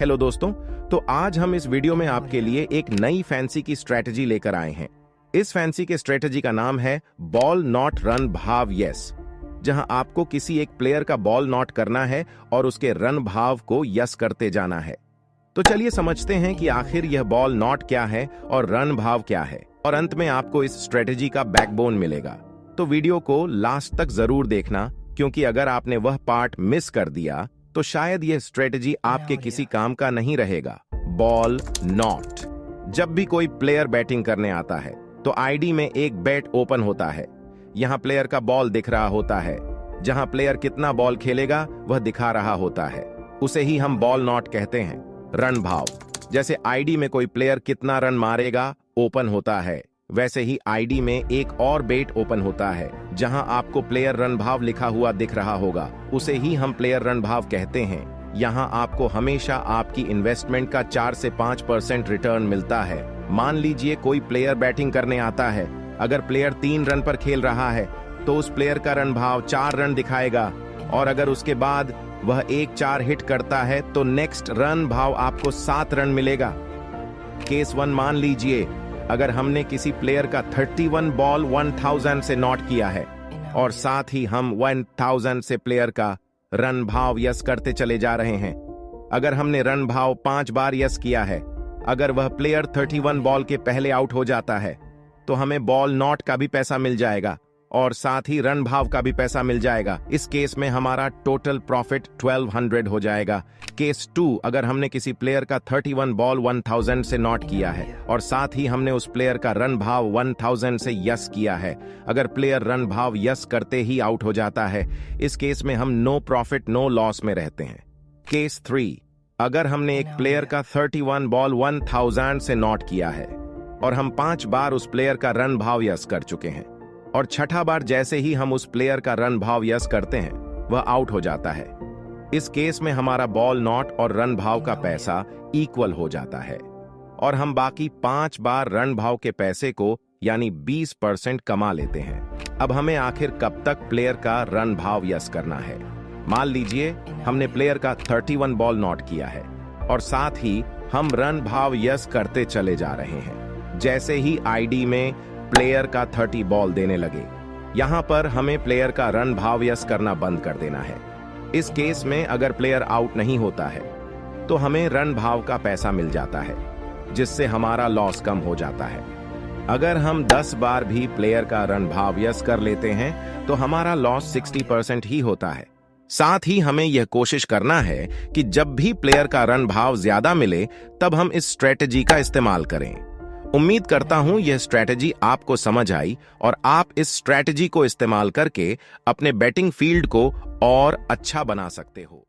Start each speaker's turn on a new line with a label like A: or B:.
A: Hello दोस्तों, तो आज हम इस वीडियो में आपके लिए एक नई फैंसी की स्ट्रेटजी लेकर आए हैं। इस फैंसी के स्ट्रेटजी का नाम है बॉल नॉट रन भाव यस, जहां आपको किसी एक प्लेयर का बॉल नॉट करना है और उसके रन भाव को यस करते जाना है। तो चलिए समझते हैं कि आखिर यह बॉल नॉट क्या है और रन भाव क्या है, और अंत में आपको इस स्ट्रेटजी का बैकबोन मिलेगा। तो वीडियो को लास्ट तक जरूर देखना, क्योंकि अगर आपने वह पार्ट मिस कर दिया तो शायद यह स्ट्रेटजी आपके किसी काम का नहीं रहेगा। Ball not. जब भी कोई प्लेयर बैटिंग करने आता है तो आईडी में एक बैट ओपन होता है। यहां प्लेयर का बॉल दिख रहा होता है। जहां प्लेयर कितना बॉल खेलेगा वह दिखा रहा होता है। उसे ही हम बॉल नॉट कहते हैं। रन भाव, जैसे आईडी में कोई प्लेयर कितना रन मारेगा ओपन होता है, वैसे ही आईडी में एक और बेट ओपन होता है जहां आपको प्लेयर रन भाव लिखा हुआ दिख रहा होगा। उसे ही हम प्लेयर रन भाव कहते हैं। यहां आपको हमेशा आपकी इन्वेस्टमेंट का 4 से 5% रिटर्न मिलता है। मान लीजिए कोई प्लेयर बैटिंग करने आता है। अगर प्लेयर 3 रन पर खेल रहा है तो उस प्लेयर का रन भाव 4 रन दिखाएगा, और अगर उसके बाद वह 1-4 हिट करता है तो नेक्स्ट रन भाव आपको 7 रन मिलेगा। केस 1 मान लीजिए, अगर हमने किसी प्लेयर का 31 बॉल 1000 से नॉट किया है और साथ ही हम 1000 से प्लेयर का रन भाव यस करते चले जा रहे हैं। अगर हमने रन भाव 5 बार यस किया है, अगर वह प्लेयर 31 बॉल के पहले आउट हो जाता है तो हमें बॉल नॉट का भी पैसा मिल जाएगा और साथ ही रन भाव का भी पैसा मिल जाएगा। इस केस में हमारा टोटल प्रॉफिट 1200 हो जाएगा। केस 2, अगर हमने किसी प्लेयर का 31 बॉल 1000 से नॉट किया है और साथ ही हमने उस प्लेयर का रन भाव 1000 से यस किया है, अगर प्लेयर रन भाव यस करते ही आउट हो जाता है, इस केस में हम नो प्रॉफिट नो लॉस में रहते हैं। केस 3, अगर हमने एक प्लेयर का 31 बॉल 1000 से नॉट किया है और हम 5 बार उस प्लेयर का रन भाव यस कर चुके हैं, और छठा बार जैसे ही हम उस प्लेयर का रन भाव यस करते हैं वह आउट हो जाता है। इस केस में हमारा बॉल नॉट और रन भाव का पैसा इक्वल हो जाता है और हम बाकी 5 बार रन भाव के पैसे को यानी 20% कमा लेते हैं। अब हमें आखिर कब तक प्लेयर का रन भाव यस करना है? मान लीजिए हमने प्लेयर का 31 बॉल नॉट किया है और साथ ही हम रन भाव यस करते चले जा रहे हैं। जैसे ही आईडी में प्लेयर का 30 बॉल देने लगे, यहां पर हमें प्लेयर का रन भाव यस करना बंद कर देना है। इस केस में अगर प्लेयर आउट नहीं होता है तो हमें रन भाव का पैसा मिल जाता है, जिससे हमारा लॉस कम हो जाता है। अगर हम 10 बार भी प्लेयर का रन भाव यस कर लेते हैं तो हमारा लॉस 60% ही होता है। साथ ही हमें यह कोशिश करना है कि जब भी प्लेयर का रन भाव ज्यादा मिले तब हम इस स्ट्रेटजी का इस्तेमाल करें। उम्मीद करता हूं यह स्ट्रेटजी आपको समझ आई और आप इस स्ट्रेटजी को इस्तेमाल करके अपने बैटिंग फील्ड को और अच्छा बना सकते हो।